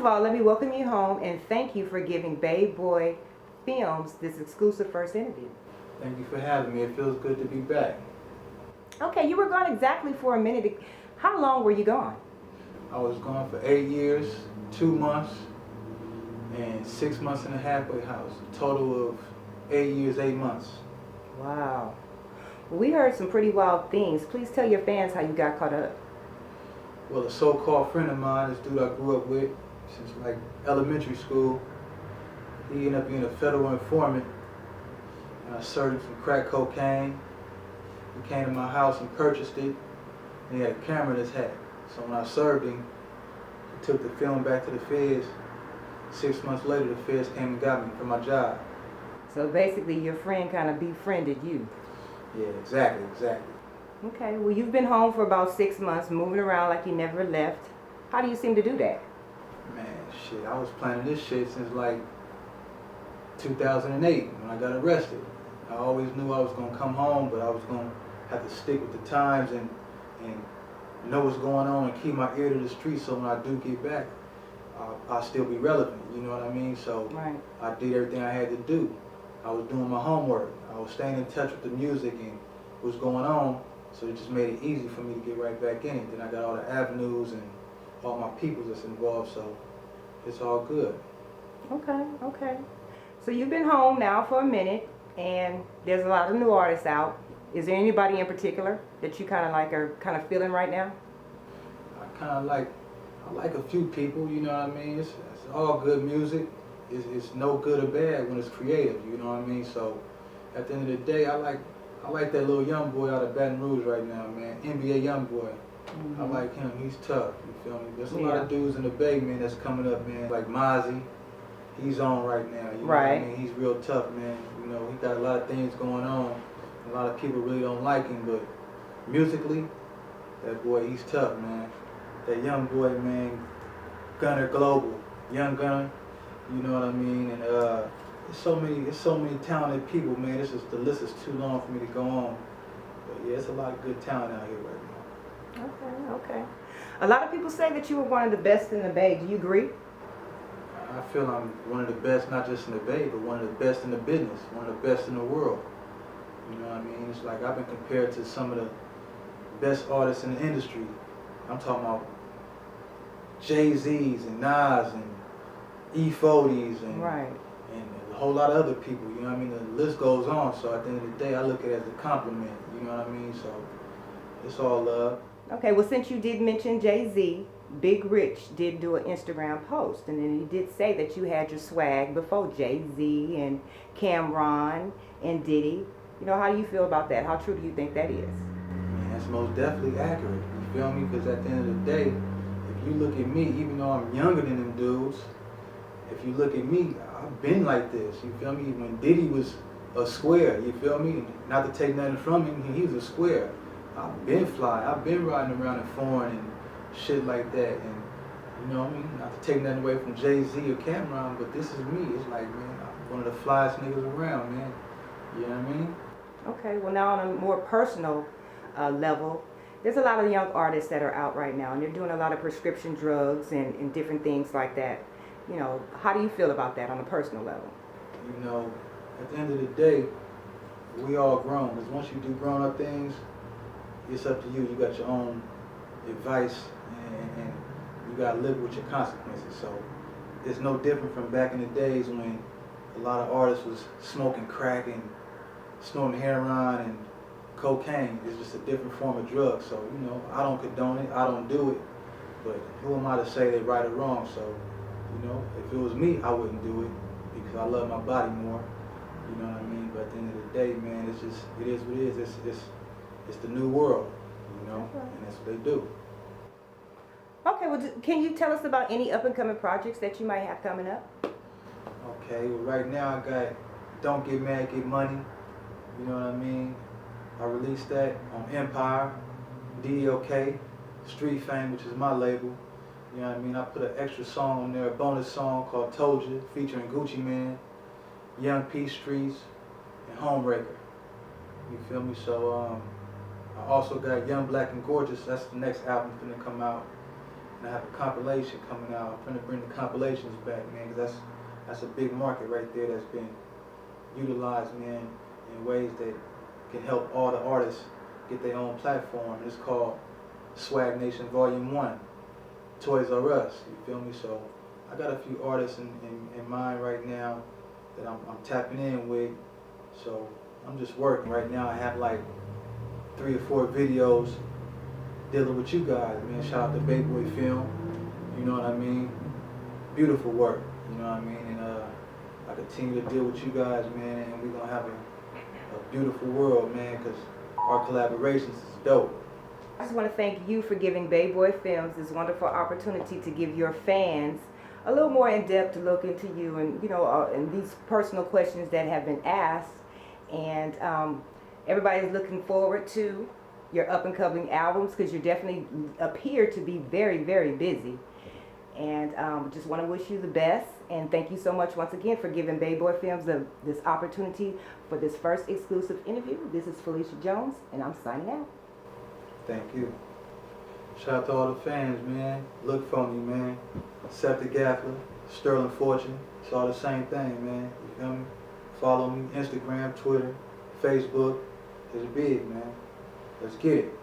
all, let me welcome you home and thank you for giving Babe Boy Films this exclusive first interview. Thank you for having me. It feels good to be back. Okay, you were gone exactly for a minute. How long were you gone? I was gone for 8 years, 2 months, and 6 months in the halfway house. A total of 8 years, 8 months. Wow. Well, we heard some pretty wild things. Please tell your fans how you got caught up. Well, a so-called friend of mine, this dude I grew up with since like elementary school, he ended up being a federal informant, and I served him some crack cocaine. He came to my house and purchased it, and he had a camera in his hat. So when I served him, he took the film back to the feds. 6 months later, the feds came and got me for my job. So basically your friend kind of befriended you. Yeah, exactly. Okay, well you've been home for about 6 months, moving around like you never left. How do you seem to do that? Man, shit, I was planning this shit since like 2008 when I got arrested. I always knew I was gonna come home, but I was gonna have to stick with the times and know what's going on and keep my ear to the street so when I do get back, I'll still be relevant, you know what I mean? So right. I did everything I had to do. I was doing my homework. I was staying in touch with the music and what's going on, so it just made it easy for me to get right back in it. Then I got all the avenues and all my people that's involved, so it's all good. Okay. So you've been home now for a minute, and there's a lot of new artists out. Is there anybody in particular that you are kind of feeling right now? I like a few people, you know what I mean? It's all good music. It's no good or bad when it's creative, you know what I mean? So at the end of the day, I like that little young boy out of Baton Rouge right now, man. NBA young boy. I like him. He's tough. You feel me? There's a lot of dudes in the Bay, man, that's coming up, man. Like Mozzie. He's on right now. You know what I mean? He's real tough, man. You know, he got a lot of things going on. A lot of people really don't like him, but musically, that boy, he's tough, man. That young boy, man, Gunner Global, Young Gunner. You know what I mean? And there's so many talented people, man. The list is too long for me to go on. But yeah, it's a lot of good talent out here right now. Okay. A lot of people say that you were one of the best in the Bay. Do you agree? I feel I'm one of the best, not just in the Bay, but one of the best in the business, one of the best in the world. You know what I mean? It's like I've been compared to some of the best artists in the industry. I'm talking about Jay-Z's and Nas and E40's and a whole lot of other people, you know what I mean? The list goes on, so at the end of the day, I look at it as a compliment, you know what I mean? So it's all love. Okay, well since you did mention Jay-Z, Big Rich did do an Instagram post, and then he did say that you had your swag before Jay-Z and Cameron and Diddy. You know, how do you feel about that? How true do you think that is? Man, that's most definitely accurate, you feel me? Because at the end of the day, if you look at me, even though I'm younger than them dudes, if you look at me, I've been like this, you feel me? When Diddy was a square, you feel me? Not to take nothing from him, he was a square. I've been fly, I've been riding around in foreign and shit like that, and you know what I mean? Not to take nothing away from Jay-Z or Cameron, but this is me. It's like, man, I'm one of the flyest niggas around, man. You know what I mean? Okay, well now on a more personal level, there's a lot of young artists that are out right now, and they're doing a lot of prescription drugs and different things like that. You know, how do you feel about that on a personal level? You know, at the end of the day, we all grown. Because once you do grown-up things, it's up to you. You got your own advice, and you got to live with your consequences. So it's no different from back in the days when a lot of artists was smoking crack and snorting heroin and cocaine. It's just a different form of drug. So, you know, I don't condone it. I don't do it. But who am I to say they're right or wrong? So, you know, if it was me, I wouldn't do it because I love my body more. You know what I mean? But at the end of the day, man, it's just, it is what it is. It's the new world, you know, and that's what they do. Okay, well, can you tell us about any up-and-coming projects that you might have coming up? Okay, well, right now I got Don't Get Mad, Get Money. You know what I mean? I released that on Empire, DOK, Street Fame, which is my label. You know what I mean? I put an extra song on there, a bonus song called Told You, featuring Gucci Man, Young P Streets, and Homebreaker. You feel me? So I also got Young Black and Gorgeous. That's the next album gonna come out. and I have a compilation coming out. I'm trying to bring the compilations back, man, because that's a big market right there that's been utilized, man, in ways that can help all the artists get their own platform. It's called Swag Nation Volume 1, Toys R Us, you feel me? So I got a few artists in mind right now that I'm tapping in with. So I'm just working. Right now I have like 3 or 4 videos dealing with you guys, man. Shout out to Baby Boy Film, you know what I mean? Beautiful work, you know what I mean? And I continue to deal with you guys, man, and we're gonna have a beautiful world, man, because our collaborations is dope. I just want to thank you for giving Bay Boy Films this wonderful opportunity to give your fans a little more in-depth look into you and, you know, and these personal questions that have been asked. And everybody's looking forward to your up-and-coming albums because you definitely appear to be very, very busy. And just want to wish you the best. And thank you so much once again for giving Bay Boy Films this opportunity for this first exclusive interview. This is Felicia Jones, and I'm signing out. Thank you. Shout out to all the fans, man. Look for me, man. Seff Tha Gaffla, Sterling Fortune. It's all the same thing, man. You feel me? Follow me, Instagram, Twitter, Facebook. It's big, man. Let's get it.